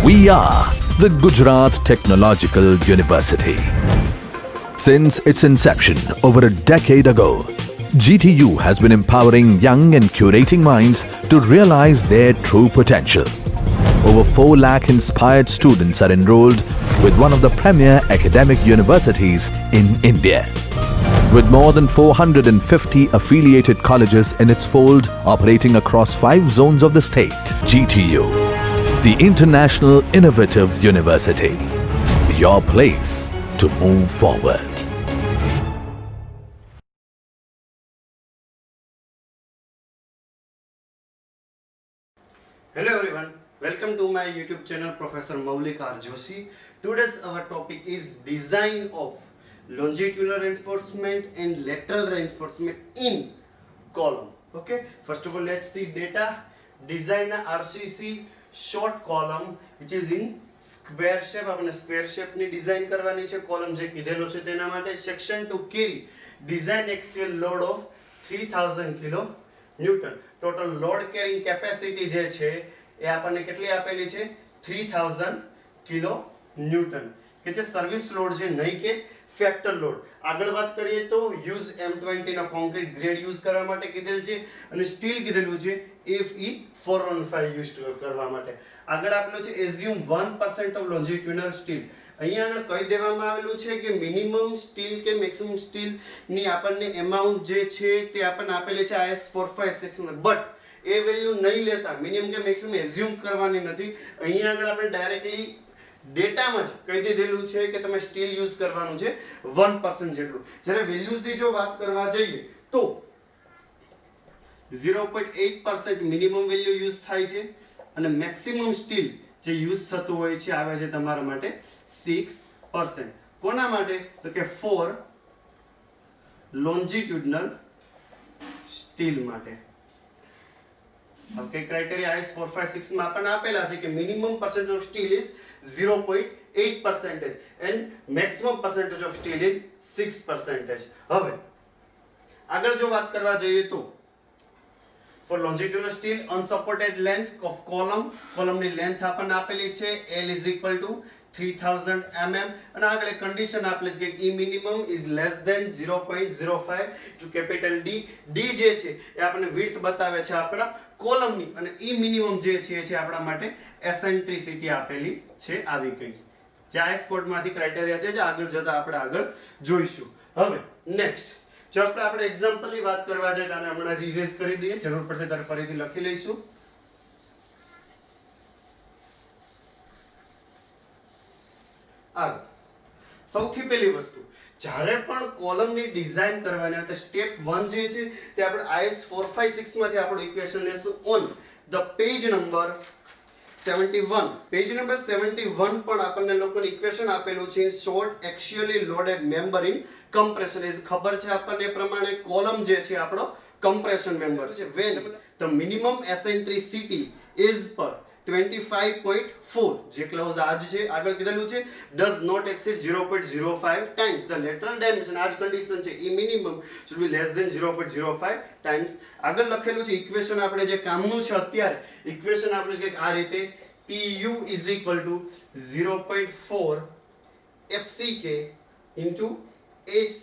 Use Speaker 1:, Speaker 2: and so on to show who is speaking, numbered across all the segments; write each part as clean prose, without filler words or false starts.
Speaker 1: We are the Gujarat Technological University. Since its inception over a decade ago, GTU has been empowering young and curating minds to realize their true potential. Over 4 lakh inspired students are enrolled with one of the premier academic universities in India. With more than 450 affiliated colleges in its fold operating across 5 zones of the state, GTU, the International Innovative University, your place to move forward.
Speaker 2: Hello everyone, welcome to my YouTube channel Professor Maulik R. Joshi. Today's our topic is design of longitudinal reinforcement and lateral reinforcement in column. Okay, first of all let's see data. Design a RCC short column which is in square shape. આપણે square shape ની design કરવાની છે. Column જે કીધેલો છે તેના માટે section to carry design axial load of 3000 kilo newton. Total load carrying capacity જે છે એ આપણને કેટલી આપેલી છે 3000 કિલો ન્યૂટન કે જે સર્વિસ લોડ છે નહીં કે ફેક્ટર લોડ. આગળ વાત કરીએ તો યુઝ M20 નો કોન્ક્રીટ ગ્રેડ યુઝ કરવા માટે કીધેલ છે અને સ્ટીલ કીધેલું છે Fe415 યુઝ કરવા માટે. આગળ આપેલું છે એઝ્યુમ 1% ઓફ લોન્જિટ્યુડિનલ સ્ટીલ. અહીંયા આગળ કહી દેવામાં આવેલું છે કે મિનિમમ સ્ટીલ કે મેક્સિમમ સ્ટીલ ની આપણને એમાઉન્ટ જે છે તે આપણને આપેલી છે IS456 બટ એ વેલ્યુ નહીં લેતા મિનિમમ કે મેક્સિમમ એઝ્યુમ કરવાની નથી. અહીંયા આગળ આપણે ડાયરેક્ટલી ડેટામાં જ કહી દીધેલું છે કે તમે સ્ટીલ યુઝ કરવાનું છે 1% જેટલું. જ્યારે વેલ્યુઝની જો વાત કરવા જઈએ તો 0.8% મિનિમમ વેલ્યુ યુઝ થાય છે અને મેક્સિમમ સ્ટીલ જે યુઝ થતું હોય છે આવે છે તમારા માટે 6%. કોના માટે તો કે ફોર લોન્જિટ્યુડિનલ સ્ટીલ માટે. ઓકે, ક્રાઇટેરિયા IS456 માં આપણને આપેલા છે કે minimum percentage of steel is 0.8% and maximum percentage of steel is 6%. હવે આગળ જો વાત કરવા જઈએ તો for longitudinal steel unsupported length of column ની લેન્થ આપણને આપેલી છે L is equal to 3000 mm અને આગળ એક કન્ડિશન આપેલી છે કે E minimum is less than 0.05 to capital D. D જે છે એ આપણને width બતાવે છે આપણા કોલમની અને E minimum જે છે આપણા માટે એસેન્ટ્રિસિટી આપેલી છે. આવી ગઈ જે IS કોડમાંથી ક્રાઇટેરિયા છે જે આગળ જતા આપણે આગળ જોઈશું. હવે નેક્સ્ટ જો આપણે એક્ઝામ્પલની વાત કરવા જઈએ તો આને હમણાં રીરેઝ કરી દઈએ, જરૂર પડશે ત્યારે ફરીથી લખી લઈશું. સૌથી પહેલી વસ્તુ જ્યારે પણ કોલમની ડિઝાઇન કરવાની હોય તો સ્ટેપ 1 જે છે તે આપણે IS456 માંથી આપણું ઇક્વેશન લેશું on the page number 71. Page number 71 પણ આપણને લોકોને ઇક્વેશન આપેલું છે short axially loaded member in compression. એ ખબર છે આપણને પ્રમાણે કોલમ જે છે આપણો કમ્પ્રેશન મેમ્બર છે. When the minimum eccentricity is પર 25.4 જે ક્લોઝ આજ છે આગળ કીધેલું છે does not exceed 0.05 times the lateral dimension. આજ કન્ડિશન છે E minimum should be less than 0.05 times. આગળ લખેલું છે ઇક્વેશન આપણે જે કામનું છે અત્યારે ઇક્વેશન આપણે કે આ રીતે PU is equal to 0.4 FCK into AC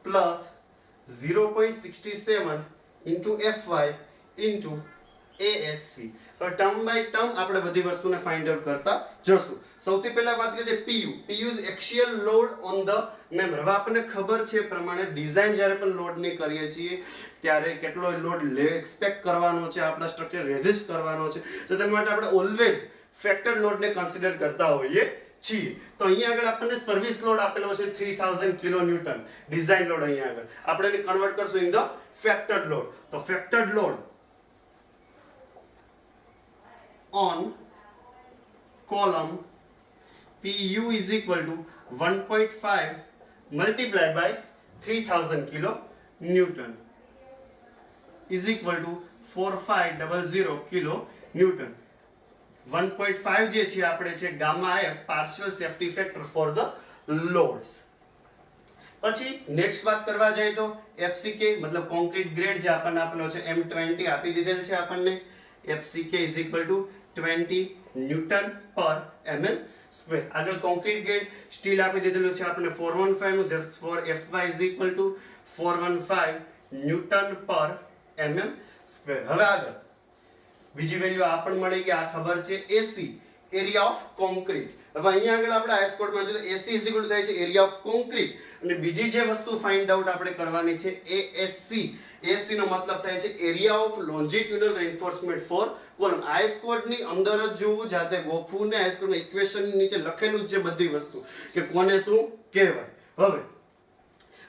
Speaker 2: plus 0.67 into FY into ASC. Term by term આપણે બધી વસ્તુને ફાઇન્ડ આઉટ કરતા જશું. સૌથી પહેલા વાત કરીએ PU. PU is axial load on the member. હવે આપણને ખબર છે પ્રમાણે ડિઝાઇન જ્યારે પણ લોડની કરીએ છીએ ત્યારે કેટલો લોડ એક્સપેક્ટ કરવાનો છે, આપણા સ્ટ્રક્ચર રેઝિસ્ટ કરવાનો છે, તો તેના માટે આપણે ઓલવેઝ ફેક્ટર લોડને કન્સિડર કરતા હોઈએ છીએ. તો અહીંયા આગળ આપણને સર્વિસ લોડ આપેલો છે 3000 કિલો ન્યૂટન ડિઝાઇન લોડ. અહીંયા આગળ આપણે એને કન્વર્ટ કરશું ઇન ધ ફેક્ટર્ડ લોડ. તો factored load on column PU is equal to 1.5 multiplied by 3000 kilo Newton is equal to 4500 kilo Newton. 1.5 જે છે આપણે છે gamma F partial safety factor for the loads. પછી નેક્સ્ટ વાત કરવા જઈએ તો FCK મતલબ કોન્ક્રીટ ગ્રેડ જે આપણને આપેલો છે M20 આપી દીધેલ છે આપણને. FCK is equal to 20 newton પર mm સ્ક્વેર. આગળ કોન્ક્રીટ ગ્રેડ સ્ટીલ આપી દીધેલું છે આપણે 415 નું, therefore Fy is equal to 415 newton પર mm સ્ક્વેર. હવે આગળ બીજી વેલ્યુ આ પણ મળી ગઈ, આ ખબર છે AC એરિયા ઓફ કોન્ક્રીટ. હવે અહીંયા આગળ આપણે આઈસ કોડમાં જોઈએ AC ઇઝ ઇક્વલ ટુ થાય છે એરિયા ઓફ કોન્ક્રીટ, અને બીજી જે વસ્તુ ફાઇન્ડ આઉટ આપણે કરવાની છે ASC. ASC નો મતલબ થાય છે area of longitudinal reinforcement for column. IS કોડની અંદર જ જોવું, જાતે ગોખવું ને આઈસ કોડમાં ઇક્વેશન નીચે લખેલું જ છે બધી વસ્તુ કે કોને શું કહેવાય. હવે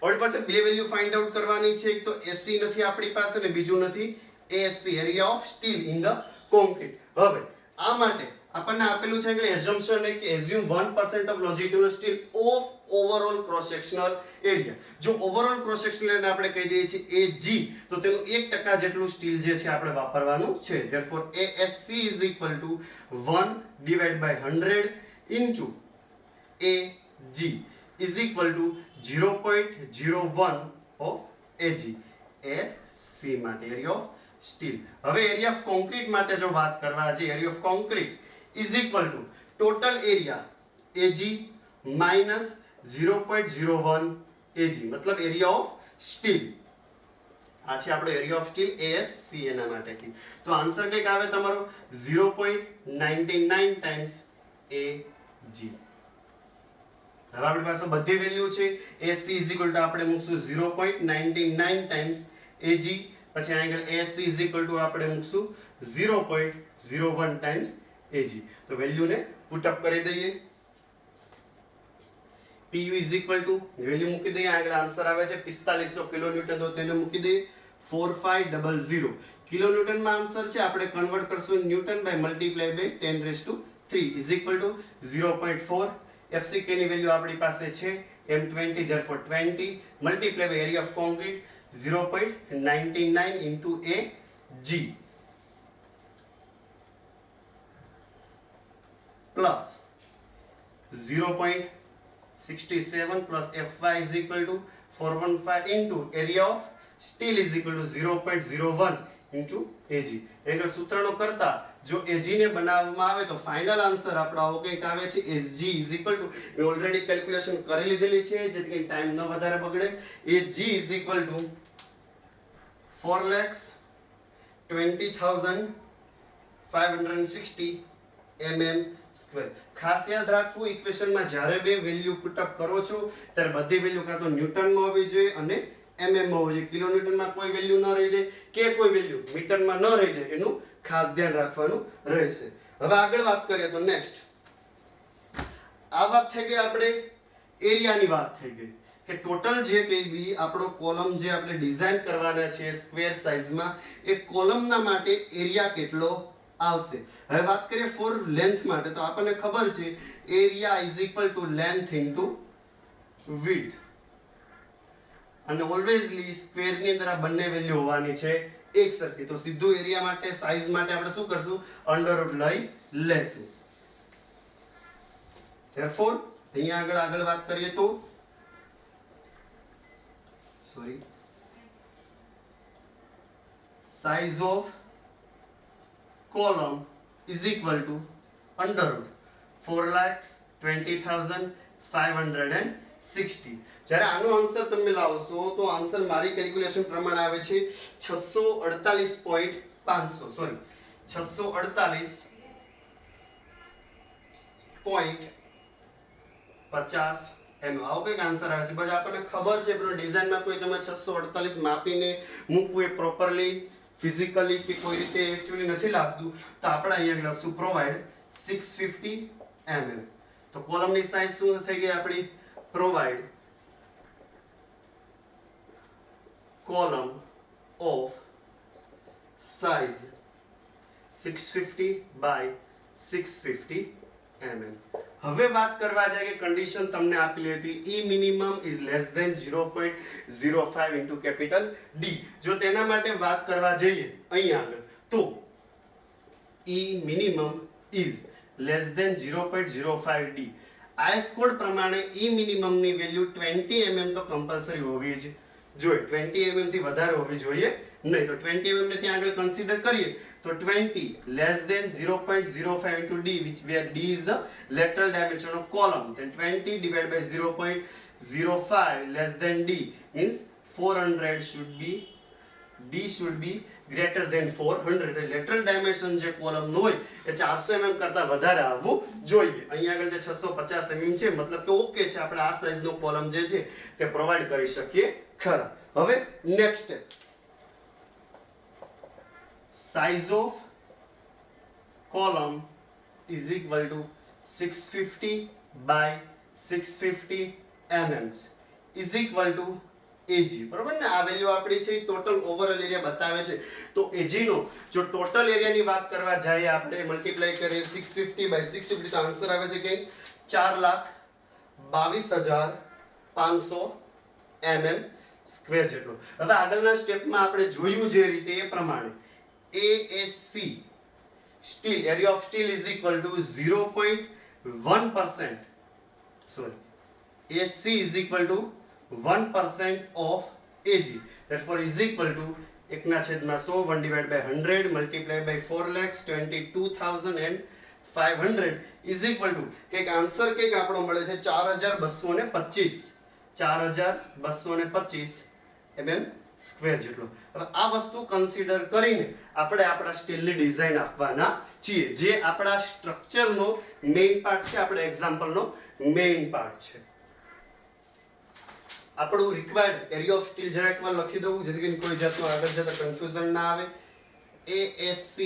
Speaker 2: આપણી પાસે બે વેલ્યુ ફાઇન્ડ આઉટ કરવાની છે, એક તો AC નથી આપણી પાસે ને બીજું નથી ASC area of steel in the concrete. હવે આ માટે આપણને આપેલું છે કે એઝમ્પશન કે assume 1% of longitudinal steel of overall cross sectional area. જો ઓવરઓલ ક્રોસ સેક્શનલ એરિયાને આપણે કહી દઈએ છીએ AG, તો તેનું 1% જેટલું સ્ટીલ જે છે આપણે વાપરવાનું છે. Therefore ASC is equal to 1 divide by 100 into AG is equal to 0.01 of AG. AC માટે એરિયા ઓફ સ્ટીલ. હવે એરિયા ઓફ કોન્ક્રીટ માટે જો વાત કરવા છે, area of concrete is equal to total area AG minus 0.01 AG, मतलब area of steel. આ છે આપણો એરિયા ઓફ સ્ટીલ ASC એના માટેથી. તો આન્સર કંઈક આવે તમારો 0.99 ટાઈમ્સ AG. હવે આપણી પાસે બધી વેલ્યુ છે. AC ઇઝ ઇક્વલ ટુ આપણે મૂકશું 0.99 ટાઈમ્સ AG, પછી આગળ ASC ઇઝ ઇક્વલ ટુ આપણે મૂકશું 0.01 ટાઈમ્સ AG. તો વેલ્યુ ને પુટ અપ કરી દઈએ. PU is equal two value મૂકી દઈએ, આગળ આન્સર આવે છે 4500 કિલોન્યુટન, તો તેને મૂકી દઈએ 4500 કિલોન્યુટન માં આન્સર છે. આપણે કન્વર્ટ કરશું newton by multiply by 10⁻³ is equal to 0.4. FCK ની વેલ્યુ આપણી પાસે છે M20, therefore 20 multiply by area of concrete 0.99 into AG plus 0.67 plus Fy is equal to 415 into area of steel is equal to 0.01 into AG. એટલે સૂત્રનો કરતા જો AG ને બનાવવામાં આવે તો ફાઇનલ આન્સર આપણો આવો કંઈક આવે છે SG is equal to, મેં ઓલરેડી કેલ્ક્યુલેશન કરી લીધેલી છે જેથી કે ટાઈમ ન વધારે બગડે. AG is equal to 4,20,560 mm square. ખાસ યાદ રાખવું, ઇક્વેશનમાં જ્યારે બે વેલ્યુ પુટ અપ કરો છો ત્યારે બધી વેલ્યુ કાં તો ન્યૂટનમાં હોવી જોઈએ અને mm માં હોવી જોઈએ. કિલોન્યુટનમાં કોઈ વેલ્યુ ન રહી જાય કે કોઈ વેલ્યુ મીટરમાં ન રહી જાય, એનું ખાસ ધ્યાન રાખવાનું રહેશે. હવે આગળ વાત કરીએ તો નેક્સ્ટ આ વાત થઈ ગઈ, આપણે એરિયાની વાત થઈ ગઈ કે ટોટલ જે કઈ બી આપણો કોલમ જે આપણે ડિઝાઇન કરવાના છે સ્ક્વેર સાઇઝમાં, એ કોલમના માટે એરિયા કેટલો આવશે. હવે વાત કરીએ ફોર લેન્થ માટે, તો આપણને ખબર છે area is equal two length into width, અને ઓલવેઝલી સ્ક્વેર ની અંદર આ બંને વેલ્યુ હોવાની છે એક સરખી. તો સીધું એરિયા માટે સાઈઝ માટે આપણે શું કરશું, અંડરરૂટ લઈ લેશું. ધેરફોર અહીંયા આગળ વાત કરીએ તો size of column is equal to under root 4,20,560. જ્યારે આનો આન્સર તમે લાવશો તો આન્સર મારી કેલ્ક્યુલેશન પ્રમાણે આવે છે 648.500 સોરી 648.50 એમ આવો કંઈક આન્સર આવે છે. બસ આપણને ખબર છે પણ ડિઝાઇનમાં કોઈ તમે 648 માપીને મૂકવું એ પ્રોપરલી ફિઝિકલી કે કોઈ રીતે એક્ચ્યુઅલી નથી લાગતું, તો આપણે અહીંયા લખશું પ્રોવાઇડ 650 mm. તો કોલમની સાઈઝ શું થઈ ગઈ આપણી, provide column of size 650 by 650 mm. હવે વાત કરવા જાય કે કન્ડિશન તમને આપેલી હતી E minimum is less than 0.05 into capital D. જો તેના માટે વાત કરવા જઈએ અહીંયા આગળ તો E minimum is less than 0.05 D. IS code પ્રમાણે E minimum ની વેલ્યુ 20 mm તો કમ્પલસરી હોવી જ જોઈએ, 20 mm થી વધારે હોવી જોઈએ નહીં. તો 20 mm ને ત્યાં આગળ કન્સિડર કરીએ तो 20 less than 0.05 into d, which where d is the lateral dimension of column, then 20 divided by 0.05 less than d means 400 should be, d should be greater than 400. Lateral dimension જે column નો હોય એ 400 mm કરતા વધારે આવવું જોઈએ. અહીંયા આગળ જે 650 mm છે મતલબ કે ઓકે છે, આપણે આ સાઈઝ નો કોલમ જે છે તે પ્રોવાઈડ કરી શકીએ ખરા. હવે next step, size of column is equal to 650 by 650 mm is equal to AG. બરોબર ને? આ વેલ્યુ આપણી છે ટોટલ ઓવરઓલ એરિયા બતાવે છે. તો AG નો જો ટોટલ એરિયાની વાત કરવા જાય આપણે મલ્ટીપ્લાય કરીએ 650 by 650 તો આન્સર આવે છે કે 4,22,500 mm સ્ક્વેર જેટલો. હવે આગળના સ્ટેપમાં આપણે જોયું જે રીતે એ પ્રમાણે ASC steel area of steel is equal two 0.1%, sorry, AC is equal to 1% of AG, therefore is equal to 1/100 1 divided by 100 multiplied by 4,22,500 is equal to કે આન્સર કે આપણો મળે છે 4,225 mm સ્ક્વેર જેટલો. હવે આ વસ્તુ કન્સિડર કરીને આપણે આપણા સ્ટીલની ડિઝાઇન આપવાના છીએ, જે આપણા સ્ટ્રક્ચરનો મેઇન પાર્ટ છે, આપણે એક્ઝામ્પલનો મેઇન પાર્ટ છે. આપણું રિક્વાયર્ડ એરિયા ઓફ સ્ટીલ જરા એકવાર લખી દઉં જેથી કરીને કોઈ જાતનું આગળ જતા કન્ફ્યુઝન ના આવે. ASC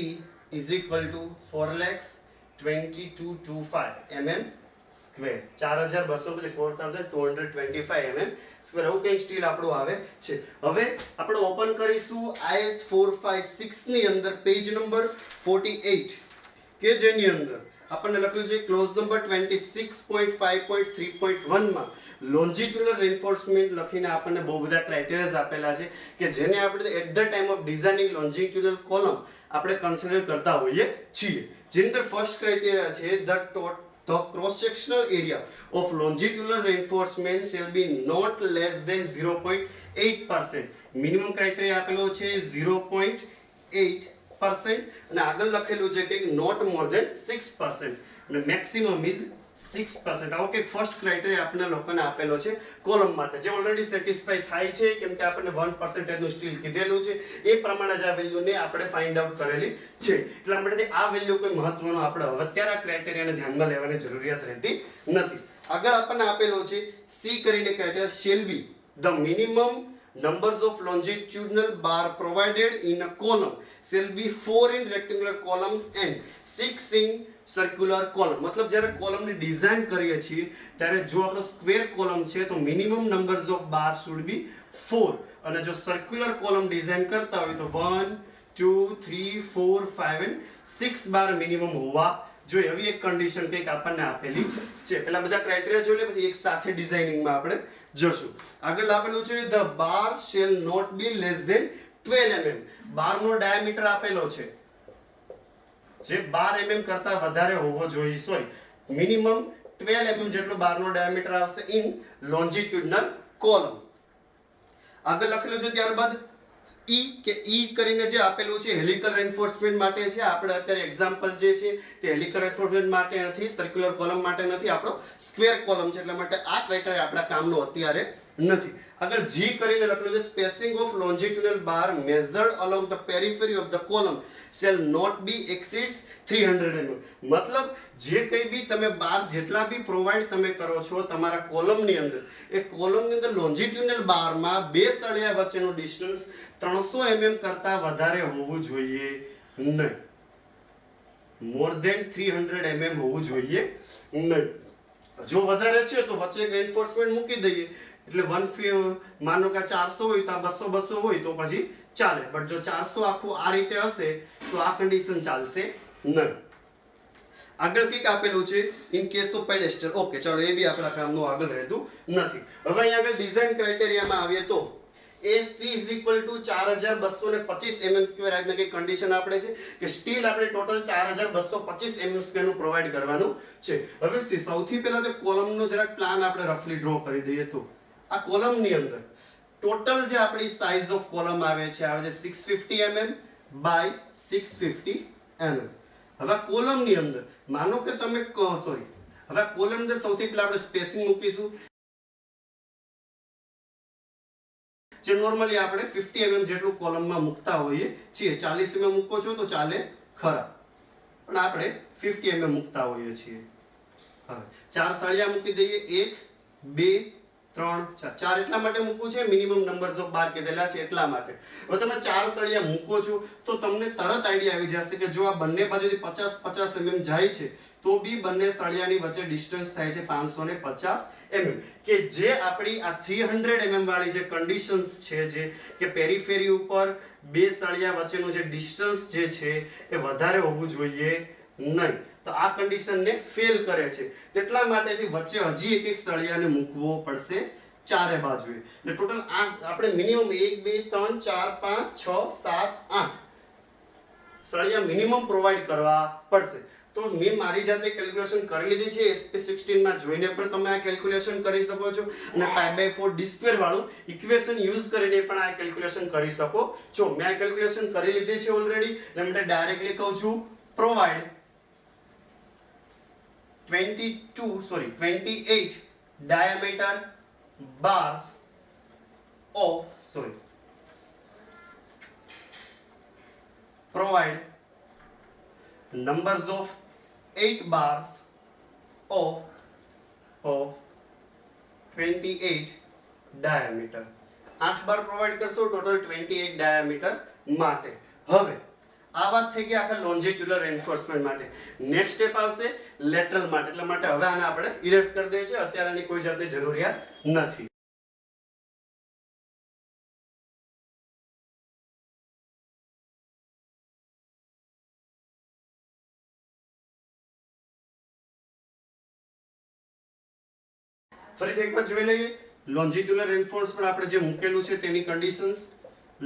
Speaker 2: is equal to 4,22,25 mm square, 4,200 4,225 mm square. આવું કંઈક સ્ટીલ આપણું આવે છે. હવે આપણે ઓપન કરીશું IS 456 ની અંદર પેજ નંબર 48 કે જેની અંદર આપણને લખેલું છે ક્લોઝ નંબર 26.5.3.1 માં લોન્જિટ્યુડલ રેન્ફોર્સમેન્ટ લખીને આપણને બહુ બધા ક્રાઇટેરિયાઝ આપેલા છે કે જેને આપણે at the time of designing longitudinal column આપણે કન્સિડર કરતા હોઈએ છીએ. જેની અંદર ફર્સ્ટ ક્રાઇટેરિયા છે the cross sectional area of longitudinal reinforcement shall be not less than 0.8%. Minimum criteria આપેલો છે 0.8% અને આગળ લખેલું છે કે not more than 6% અને maximum is 6%. આવો કે ફર્સ્ટ ક્રાઇટેરિયા આપણને લોકોને આપેલો છે કોલમ માટે, જે ઓલરેડી સેટિસ્ફાઈ થાય છે કેમ કે આપણને 1% નું સ્ટીલ કીધેલું છે, એ પ્રમાણે જ આ વેલ્યુને આપણે ફાઇન્ડ આઉટ કરેલી છે. એટલા માટે આ વેલ્યુ કોઈ મહત્વનો આપણે હવે અત્યારે આ ક્રાઇટેરિયાને ધ્યાનમાં લેવાની જરૂરિયાત રહેતી નથી. આગળ આપણને આપેલો છે સી કરીને criteria shall be the minimum numbers of longitudinal bar provided in a column shall be 4 in rectangular columns and 6 in circular column. मतलब જ્યારે કોલમની ડિઝાઇન કરીએ છીએ ત્યારે જો આપણો સ્ક્વેર કોલમ છે તો minimum numbers of bar should be 4 અને જો સર્ક્યુલર કોલમ ડિઝાઇન કરતા હોય તો 1 2 3 4 5 and 6 બાર મિનિમમ હોવા જોઈએ. હવે એક કન્ડિશન કંઈક આપણને આપેલી છે. પહેલા બધા ક્રાઇટેરિયા જોઈ લે પછી એક સાથે ડિઝાઇનિંગમાં આપણે જશું. આગળ આપેલું છે the bar shall not be less than 12 mm. બારનો ડાયામીટર આપેલો છે જે 12 mm કરતા વધારે હોવો જોઈએ, સોરી મિનિમમ 12 mm જેટલો બારનો ડાયામીટર આવશે ઇન લોન્જિટ્યુડનલ કોલમ. આગળ લખેલું છે ત્યારબાદ ઈ કે ઈ કરીને જે આપેલું છે હેલિકલ રેન્ફોર્સમેન્ટ માટે છે. આપણે અત્યારે એક્ઝામ્પલ જે છે તે હેલિકલ રેન્ફોર્સમેન્ટ માટે નથી, સર્ક્યુલર કોલમ માટે નથી, આપણો સ્ક્વેર કોલમ છે એટલા માટે આ ક્રાઇટેરિયા આપણા કામનો અત્યારે નથી. આગળ જી કરીને લખેલું છે spacing of longitudinal bar measured along the periphery of the column shall not be exceeds 300 mm. મતલબ જે કંઈ બી તમે બાર જેટલા બી પ્રોવાઈડ તમે કરો છો તમારા કોલમની અંદર, એ કોલમની અંદર લોન્જિટ્યુડનલ બારમાં બે સળિયા વચ્ચેનું ડિસ્ટન્સ 300 mm કરતા વધારે હોવું જોઈએ નહીં. મોર ધેન 300 mm હોવું જોઈએ નહીં. જો વધારે છે તો વચ્ચે એક રેન્ફોર્સમેન્ટ મૂકી દઈએ એટલે માનો કે 400 હોય તો આ 200 હોય તો પછી ચાલે, બટ જો 400 આખું આ રીતે હશે તો આ કન્ડિશન ચાલશે નહીં. આગળ કંઈક આપેલું છે in case of pedestal. Okay ચાલો એ બી આપણા કામનું આગળ રહેતું નથી. હવે અહીં આગળ ડિઝાઇન ક્રાઇટેરિયામાં આવીએ તો AC is equal to 4,225 mm square. આજના કંઈક કન્ડિશન આપણે છે કે સ્ટીલ આપણે ટોટલ 4,225 mm સ્ક્વેર નું પ્રોવાઈડ કરવાનું છે. હવે સૌથી પહેલા તો કોલમનો જરાક પ્લાન આપણે રફલી ડ્રો કરી દઈએ તો આ કોલમની અંદર ટોટલ જે આપણી સાઇઝ ઓફ કોલમ આવે છે 650 mm બાય 650 mm. હવે કોલમની અંદર માનો કે તમે સોરી હવે કોલમ અંદર સૌથી પહેલા આપણે સ્પેસિંગ મૂકીશું જે નોર્મલી આપણે 50 mm જેટલું કોલમમાં મૂકતા હોઈએ છીએ. 40 mm મૂકો છો તો ચાલે ખરા, પણ આપણે 50 mm મૂકતા હોઈએ છીએ. હવે 4 સળિયા મૂકી દઈએ. 1 2 3 4. 4 એટલા માટે મૂકવું છે, મિનિમમ નંબર્સ ઓફ બાર કીધેલા છે એટલા માટે. હવે તમે 4 સળિયા મૂકો છો તો તમને તરત આઈડિયા આવી જશે કે જો આ બંને બાજુથી 50 mm જાય છે તો બી બંને સળિયાની વચ્ચે ડિસ્ટન્સ થાય છે 550 mm, કે જે આપણી આ 300 mm વાળી જે કન્ડિશન્સ છે, જે કે પેરીફેરી ઉપર બે સળિયા વચ્ચેનું જે ડિસ્ટન્સ જે છે એ વધારે હોવું જોઈએ નહીં. તો આ કન્ડિશનને ફેલ કરે છે, તેટલા માટેથી વચ્ચે હજી એક સળિયાને મૂકવો પડશે ચારે બાજુએ. એટલે ટોટલ આપણે મિનિમમ 1 2 3 4 5 6 7 8 સળિયા મિનિમમ પ્રોવાઈડ કરવા પડશે. તો મેં મારી જાતે કેલ્ક્યુલેશન કરી લીધી છે. SP16 માં જોઈને પણ તમે આ કેલ્ક્યુલેશન કરી શકો છો, અને π/4 d² વાળું ઇક્વેશન યુઝ કરીને પણ આ કેલ્ક્યુલેશન કરી શકો છો. મેં આ કેલ્ક્યુલેશન કરી લીધી છે ઓલરેડી, એટલે મને ડાયરેક્ટલી કહું છું provide 28 diameter bars of provide numbers of 8 bars of 28 diameter. 8 bar provide કરશો ટોટલ 28 ડાયામીટર માટે. હવે આ વાત થઈ ગઈ આખા લોન્જિટ્યુલર રેન્ફોર્સમેન્ટ માટે. નેક્સ્ટ સ્ટેપ આવશે લેટરલ માટે. એટલા માટે હવે આને આપણે ઇરેઝ કરી દઈએ છીએ, અત્યારે આની કોઈ જાતની જરૂરિયાત નથી. ફરીથી એકવાર જોઈ લઈએ લોન્જિટ્યુલર રેન્ફોર્સમેન્ટ આપણે જે મૂકેલું છે તેની કન્ડિશન્સ.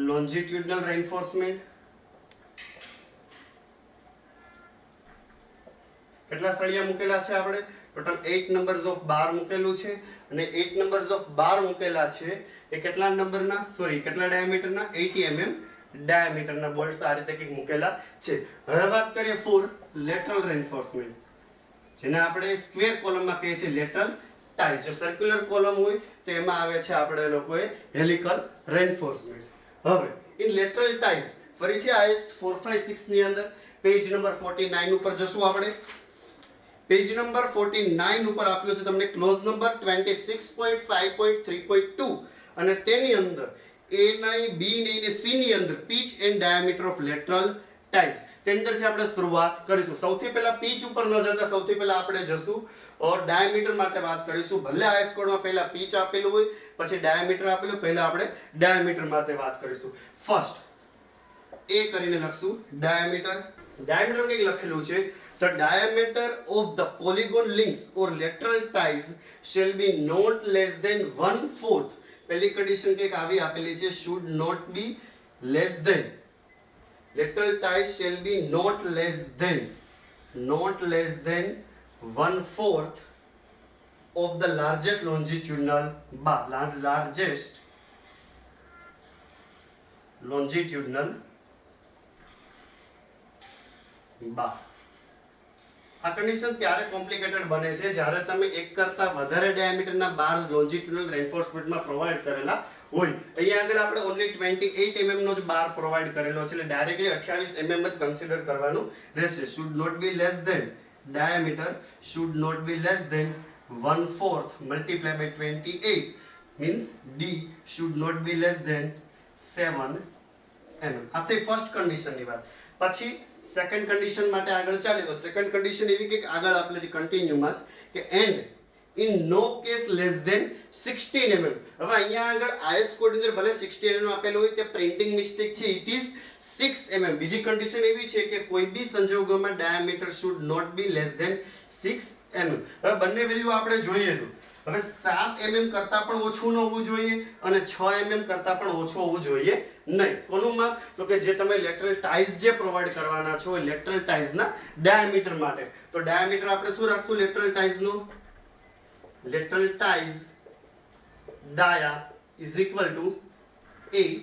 Speaker 2: લોન્જિટ્યુડનલ રેન્ફોર્સમેન્ટ કેટલા સળિયા મૂકેલા છે આપણે? ટોટલ 8 નંબર્સ ઓફ બાર મૂકેલું છે, અને 8 નંબર્સ ઓફ બાર મૂકેલા છે એ કેટલા નંબરના કેટલા ડાયામીટરના? 80 mm ડાયામીટરના બોલ્ટ્સ આ રીતે કંઈક મૂકેલા છે. હવે વાત કરીએ ફોર લેટરલ રેન્ફોર્સમેન્ટ, જેને આપણે સ્ક્વેર કોલમમાં કહીએ છીએ લેટરલ ટાઈઝ. જો સર્ક્યુલર કોલમ હોય તો એમાં આવે છે આપણે લોકોએ હેલિકલ રેન્ફોર્સમેન્ટ. હવે ઇન લેટરલ ટાઈઝ ફરીથી IS 456 ની અંદર પેજ નંબર 49 ઉપર જશું આપણે. પેજ નંબર 49 ઉપર આપેલું છે તમને ક્લોઝ નંબર 26.5.3.2, અને તેની અંદર A નહીં, B નહીં ને C ની અંદર pitch and diameter of lateral ties. તેની અંદરથી આપણે શરૂઆત કરીશું. સૌથી પહેલા પીચ ઉપર ન જતા સૌથી પહેલા આપણે જશું ડાયામીટર માટે વાત કરીશું. ભલે આઈએસ કોડમાં પહેલા પીચ આપેલું હોય પછી ડાયામીટર આપેલું, પહેલા આપણે ડાયામીટર માટે વાત કરીશું. ફર્સ્ટ A કરીને લખશું ડાયામીટર. ડાયામીટર કંઈક લખેલું છે, the diameter of the polygon links or lateral ties shall be not less than 1/4. પહેલી કન્ડિશન કંઈક આવી આપેલી છે, should not be less than. lateral ties shall be not less than 1/4 of the largest longitudinal bar. largest longitudinal bar. આ condition ત્યારે complicated બને છે જ્યારે તમે એક કરતા વધારે ડાયામીટરના બાર્સ લોન્જિટ્યુડનલ રેન્ફોર્સમેન્ટમાં પ્રોવાઈડ કરેલા હોય. અહીંયા આગળ આપણે ઓન્લી 28 mm નો જ બાર પ્રોવાઈડ કરેલો છે, એટલે ડાયરેક્ટલી 28 mm જ કન્સિડર કરવાનું રહેશે. should not be less than diameter should not be less than 1/4 multiplied by 28 means D should not be less than 7 mm. આ થઈ ફર્સ્ટ કન્ડિશનની વાત. પછી સેકન્ડ કન્ડિશન માટે આગળ ચાલીએ તો સેકન્ડ કન્ડિશન એવી કે આગળ આપેલું છે કન્ટિન્યુમાં કે and in no case less than 16 mm. હવે અહીંયા આગળ આઈએસ કોડ ની અંદર ભલે 16 mm આપેલું હોય તે પ્રિન્ટિંગ મિસ્ટેક છે, ઇટ ઇઝ 6 mm. બીજી કન્ડિશન એવી છે કે કોઈ બી સંજોગોમાં diameter should not be less than 6 mm. હવે બંને વેલ્યુ આપણે જોઈએ તો હવે 7 mm કરતા પણ ઓછું ન હોવું જોઈએ અને 6 mm કરતા પણ ઓછું હોવું જોઈએ નહીં. કોનું માપ? તો કે જે તમે લેટરલ ટાઈઝ જે પ્રોવાઈડ કરવાના છો લેટરલ ટાઈઝના ડાયામીટર માટે. તો ડાયામીટર આપણે શું રાખશું લેટરલ ટાઈઝનો? Lateral ties dia is equal to 8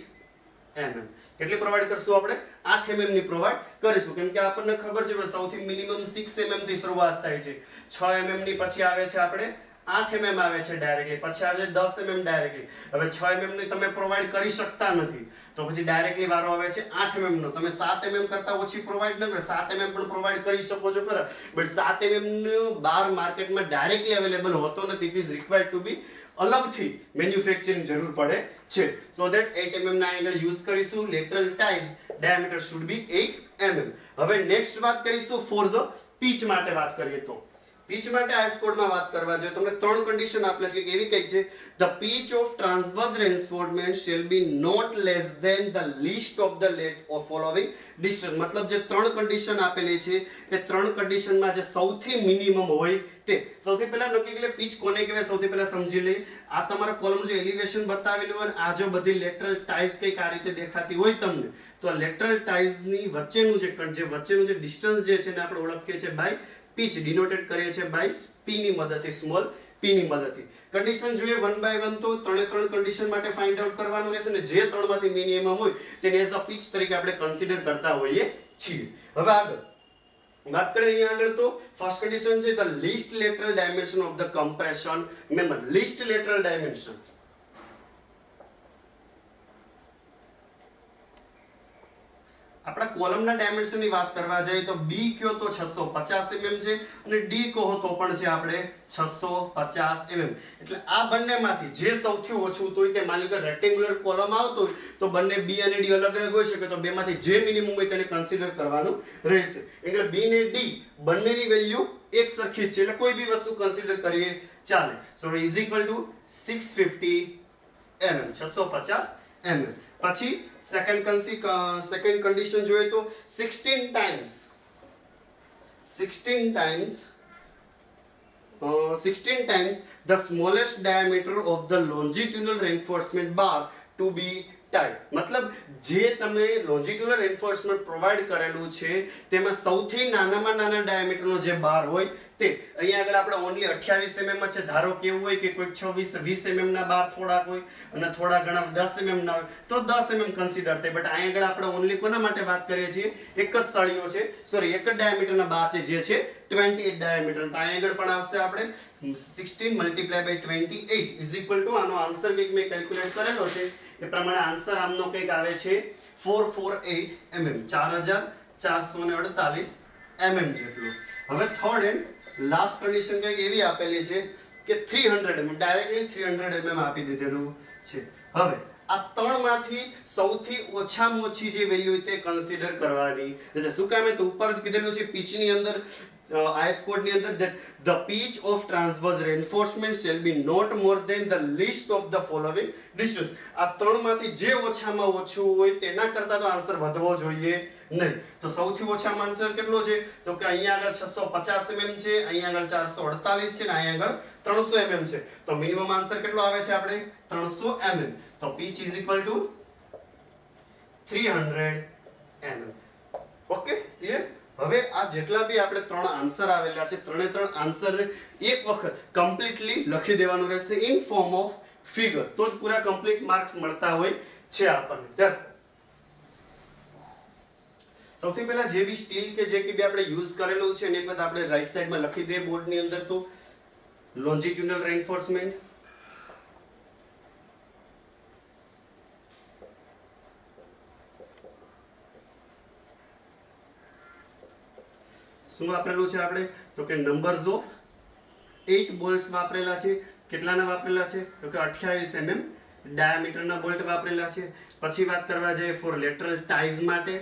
Speaker 2: mm. કેટલી પ્રોવાઈડ કરશું આપણે 8 mm ની પ્રોવાઈડ કરીશું કેમ કે આપણને ખબર છે કે સૌથી મિનિમમ 6 mm થી શરૂઆત થાય છે 6 mm ની પછી આવે છે આપણે 8 mm આવે છે ડાયરેક્ટલી પછી આવે છે 10 mm ડાયરેક્ટલી હવે 6 mm ની તમે પ્રોવાઈડ કરી શકતા નથી તો પછી ડાયરેક્ટલી વારો આવે છે 8 mm નો તમે 7 mm કરતા ઓછી પ્રોવાઈડ ન કરો 7 mm પણ પ્રોવાઈડ કરી શકો છો ખરા બટ 7 mm નો બાર માર્કેટમાં ડાયરેક્ટલી અવેલેબલ હોતો નથી it is required to be અલગથી મેન્યુફેક્ચરિંગ જરૂર પડે છે સો ધેટ 8 mm ના એંગલ યુઝ કરીશું lateral ties diameter should be 8 mm હવે નેક્સ્ટ વાત કરીશું ફોર ધ પીચ માટે વાત કરીએ તો પીચ માટે આઈએસ કોડમાં વાત કરવા જોઈએ તમને ત્રણ કન્ડિશન આપેલ છે કે એવી કઈ છે the pitch of transverse reinforcement shall be not less than the least of the let of following distance મતલબ જે ત્રણ કન્ડિશન આપેલી છે એ ત્રણ કન્ડિશનમાં જે સૌથી મિનિમમ હોય તે સૌથી પહેલા નક્કી એટલે પીચ કોને કહેવાય સૌથી પહેલા સમજી લઈએ આ તમારા કોલમનું જે એલિવેશન બતાવેલું હોય આ જો બધી લેટરલ ટાઈઝ કઈક આ રીતે દેખાતી હોય તમને તો આ લેટરલ ટાઈઝની વચ્ચેનું જે ડિસ્ટન્સ જે છે એને આપણે ઓળખીએ છીએ બાય પીચ ડિનોટેડ કરીએ છીએ બાય p ની મદદથી સ્મોલ p ની મદદથી કન્ડિશન જોઈએ વન બાય વન તો ત્રણે ત્રણ કન્ડિશન માટે ફાઇન્ડ આઉટ કરવાનું રહેશે ને જે ત્રણમાંથી મિનિમમ હોય તેને એઝ અ પીચ તરીકે આપણે કન્સિડર કરતા હોઈએ છીએ હવે આગળ વાત કરીએ અહીંયા આગળ તો ફર્સ્ટ કન્ડિશન છે the least lateral dimension of the compression member least lateral dimension આપણા કોલમના ડાયમેન્શનની વાત કરવા જઈએ તો બી કયો તો 650 mm છે અને ડી કહો તો પણ છે આપણે 650 mm એટલે આ બંનેમાંથી જે સૌથી ઓછું હોય તે માની લો કે રેક્ટેન્ગ્યુલર કોલમ આવતો હોય તો બંને બી અને ડી અલગ અલગ હોઈ શકે તો બેમાંથી જે મિનિમમ હોય તેને કન્સિડર કરવાનું રહેશે એટલે બી અને ડી બંનેની વેલ્યુ એક સરખી છે એટલે કોઈ બી વસ્તુ કન્સિડર કરીએ ચાલે સો is equal two 650 mm 650 mm પછી સેકન્ડ કન્ડિશન જોઈએ તો 16 times the smallest diameter of the longitudinal reinforcement bar to be tied મતલબ જે તમે longitudinal reinforcement પ્રોવાઈડ કરેલું છે તેમાં સૌથી નાનામાં નાના ડાયામીટરનો જે બાર હોય તે અહીંયા આગળ આપણે ઓન્લી 28 mm છે ધારો કે એવું હોય કે કોઈ 26 20 mm ના બાર થોડાક હોય અને થોડા ઘણા 10 mm ના હોય તો 10 mm કન્સિડર થાય બટ અહીંયા આગળ આપણે ઓન્લી કોના માટે વાત કરીએ છીએ એક જ સળિયો છે સોરી એક જ ડાયામીટરના બાર છે જે છે 28 ડાયામીટર તો અહીંયા આગળ પણ આવશે આપણે 16 × 28 ઇઝ ઇક્વલ ટુ આનો આન્સર કંઈક મેં કેલ્ક્યુલેટ કરેલો છે એ પ્રમાણે આન્સર આમનો કંઈક આવે છે 448 mm 4448 mm જેટલું હવે થર્ડ એન્ડ લાસ્ટ કન્ડિશન કંઈક એવી આપેલી છે કે 300 mm ડાયરેક્ટલી 300 mm આપી દીધેલું છે હવે આ ત્રણમાંથી સૌથી ઓછામાં ઓછી જે વેલ્યુ તે કન્સિડર કરવાની એટલે શું કામ તો ઉપર જ કીધેલું છે પીચની અંદર આઈએસ કોડ ની અંદર that the pitch of transverse reinforcement shall be not more than the least of the following distance આ ત્રણમાંથી જે ઓછામાં ઓછું હોય તેના કરતા તો આન્સર વધવો જોઈએ નહીં તો સૌથી ઓછામાં આન્સર કેટલો છે તો કે અહીંયા આગળ 650 mm છે અહીંયા આગળ 448 છે અને અહીંયા આગળ 300 mm છે તો મિનિમમ આન્સર કેટલો આવે છે આપણે 300 mm તો pitch is equal to 300 mm okay clear હવે આ જેટલા બી આપણે ત્રણ આન્સર આવેલા છે ત્રણે ત્રણ આન્સર એક વખત કમ્પ્લીટલી લખી દેવાનું રહેશે ઇન ફોર્મ ઓફ ફિગર તો જ પૂરા કમ્પ્લીટ માર્ક્સ મળતા હોય છે આપણને સૌથી પહેલા જે બી સ્ટીલ કે જે કે બી આપણે યુઝ કરેલું છે એને એક વખત આપણે રાઈટ સાઈડમાં લખી દઈએ બોર્ડની અંદર તો longitudinal reinforcement શું વાપરેલું છે આપણે તો કે નંબર્સ ઓફ 8 બોલ્ટ્સ વાપરેલા છે કેટલાના વાપરેલા છે તો કે 28 mm ડાયામીટરના બોલ્ટ વાપરેલા છે પછી વાત કરવા જઈએ ફોર લેટરલ ટાઈઝ માટે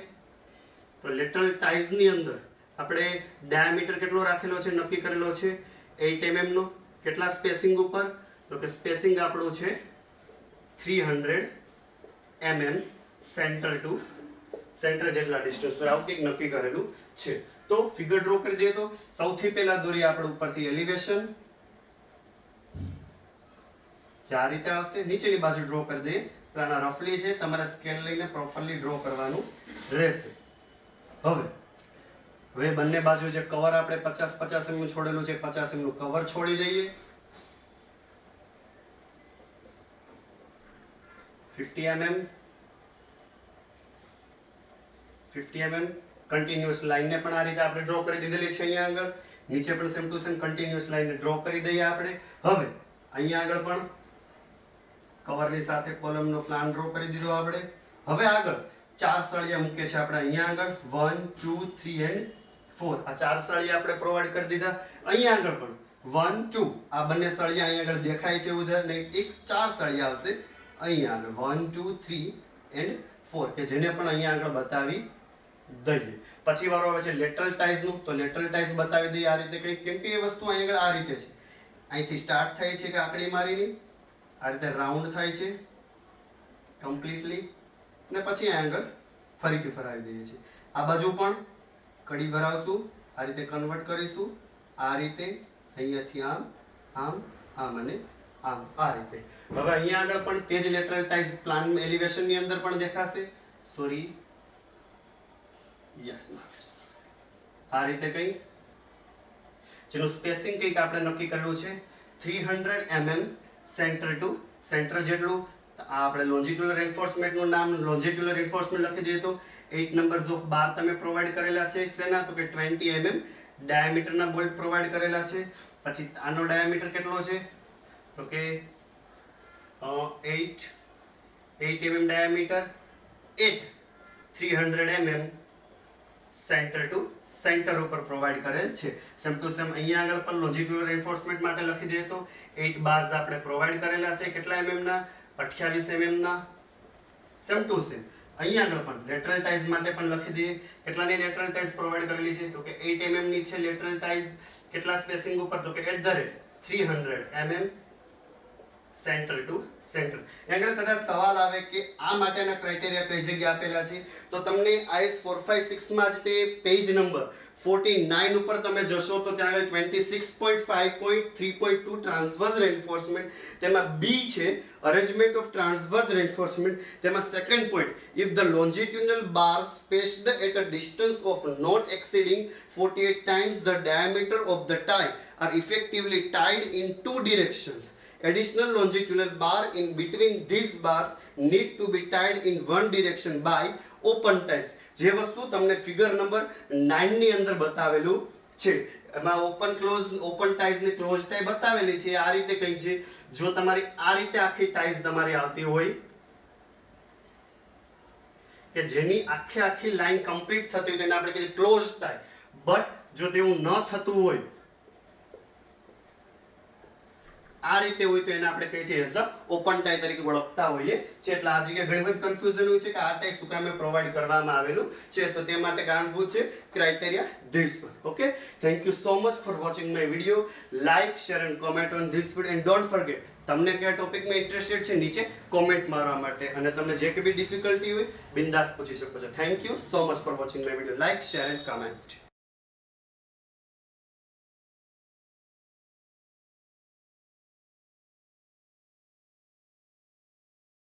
Speaker 2: તો લેટરલ ટાઈઝ ની અંદર આપણે ડાયામીટર કેટલો રાખેલો છે નક્કી કરેલો છે 8 mm નો કેટલા સ્પેસિંગ ઉપર તો કે સ્પેસિંગ આપણો છે 300 mm સેન્ટર ટુ સેન્ટર જેટલા ડિસ્ટન્સ પર આવું કંઈક નક્કી કરેલું છે તો ફિગર ડ્રો કરી દઈએ તો સૌથી પહેલા દોરીએ આપણે ઉપરથી એલિવેશન જે આ રીતે આવશે નીચેની બાજુ ડ્રો કરી દઈએ પ્લાના રફલી છે તમારે સ્કેલ લઈને પ્રોપરલી ડ્રો કરવાનું રહેશે હવે બંને બાજુ જે કવર આપણે 50 mm છોડેલું છે 50 mm નું કવર છોડી દઈએ 50 mm 50 mm કન્ટિન્યુઅસ લાઈનને પણ આ રીતે આપણે ડ્રો કરી દીધેલી છે અહીંયા આગળ. નીચે પણ સેમ ટુ સેમ કન્ટિન્યુઅસ લાઈનને ડ્રો કરી દઈએ આપણે. હવે અહીંયા આગળ પણ કવરની સાથે કોલમનો પ્લાન ડ્રો કરી દીધો આપણે. હવે આગળ 4 સળિયા મૂકે છે આપણે અહીંયા આગળ 1 2 3 એન્ડ 4. આ 4 સળિયા આપણે પ્રોવાઈડ કરી દીધા. અહીંયા આગળ પણ 1 2 આ બંને સળિયા અહીંયા આગળ દેખાય છે ઉધર ને એક 4 સળિયા આવશે અહીંયા આગળ 1 2 3 એન્ડ 4 કે જેને પણ અહીંયા આગળ બતાવી દઈએ. પછી વારો આવે છે લેટરલ ટાઈઝ નું. તો લેટરલ ટાઈઝ બતાવી દઈએ આ રીતે કંઈક, કેમ કે એ વસ્તુ અહીંયા આગળ આ રીતે છે. અહીંથી સ્ટાર્ટ થાય છે કે આકડી મારીની આ રીતે રાઉન્ડ થાય છે કમ્પ્લીટલી ને પછી અહીંયા આગળ ફરીથી ફરાવી દઈએ છીએ. આ બાજુ પણ કડી ભરાવશું, આ રીતે કન્વર્ટ કરીશું, આ રીતે અહીંયાથી આમ આમ આમ અને આમ આ રીતે. હવે અહીંયા આગળ પણ તે જ લેટરલ ટાઈઝ પ્લાન એલિવેશન ની અંદર પણ દેખાશે. સોરી યસ આ રીતે કંઈ જેનું સ્પેસિંગ કંઈક આપણે નક્કી કરેલું છે 300 mm સેન્ટર ટુ સેન્ટર જેટલું. આ આપણે લોન્જિટ્યુલર રેન્ફોર્સમેન્ટ નું નામ લોન્જિટ્યુલર રેન્ફોર્સમેન્ટ લખી દઈએ તો 8 નંબર્સ ઓફ બાર તમે પ્રોવાઈડ કરેલા છે. શેના? તો કે 20 mm ડાયામીટરના બોલ્ટ પ્રોવાઈડ કરેલા છે. પછી આનો ડાયામીટર કેટલો છે? તો કે 8 mm diameter 300 mm centre two centre ઉપર પ્રોવાઈડ કરેલ છે. સેમ ટુ સેમ અહીંયા આગળ પણ લોન્જિટ્યુલર રેન્ફોર્સમેન્ટ માટે લખી દઈએ તો 8 બાર્સ આપણે પ્રોવાઈડ કરેલા છે. કેટલા mm ના? 28 mm ના. સેમ ટુ સેમ અહીંયા આગળ પણ લેટરલ ટાઈઝ માટે પણ લખી દઈએ. કેટલાની લેટરલ ટાઈઝ પ્રોવાઈડ કરેલી છે? તો કે 8 mm ની છે લેટરલ ટાઈઝ. કેટલા સ્પેસિંગ ઉપર? તો કે @300 mm સેન્ટર ટુ સેન્ટર. આગળ કદાચ સવાલ આવે કે આ માટેના ક્રાઇટેરિયા કઈ જગ્યાએ આપેલા છે, તો તમને IS 456 માં જ તે પેજ નંબર 49 ઉપર તમે જશો તો ત્યાં આગળ 26.5.3.2 ટ્રાન્સવર્સ રેન્ફોર્સમેન્ટ, તેમાં બી છે અરેન્જમેન્ટ ઓફ ટ્રાન્સવર્સ રેન્ફોર્સમેન્ટ. તેમાં second point, if the longitudinal bar spaced at a distance of not exceeding 48 times the diameter of the tie are effectively tied in two directions. Additional longitudinal bar in between these bars need to be tied in one direction by open ties. જે વસ્તુ તમને figure number 9 ની અંદર બતાવેલું છે. એમાં open ટાઈઝ ને close tie બતાવેલી છે. આ રીતે કઈ છે, જો તમારી આ રીતે આખી ટાઈઝ તમારી આવતી હોય કે જેની આખી લાઈન કમ્પ્લીટ થતી હોય તેને આપણે કહીએ ક્લોઝ ટાઈ. બટ જો તેવું ન થતું હોય, આ રીતે હોય તો એને આપણે કહીએ છીએ એઝ અ ઓપન ટાઈ તરીકે ઓળખતા હોઈએ છે. એટલે આ જગ્યાએ ઘણી બધી કન્ફ્યુઝન હોય છે કે આ ટાઈ શું કામે પ્રોવાઈડ કરવામાં આવેલું છે. તો તે માટે કારણભૂત છે criteria this one. Okay, thank you so much for watching my video. Like, share and comment on this video and don't forget તમને કયા ટોપિકમાં ઇન્ટરેસ્ટેડ છે નીચે કોમેન્ટ મારવા માટે, અને તમને જે કે બી ડિફિકલ્ટી હોય બિંદાસ પૂછી શકો છો. Thank you so much for watching my video. Like, share and comment.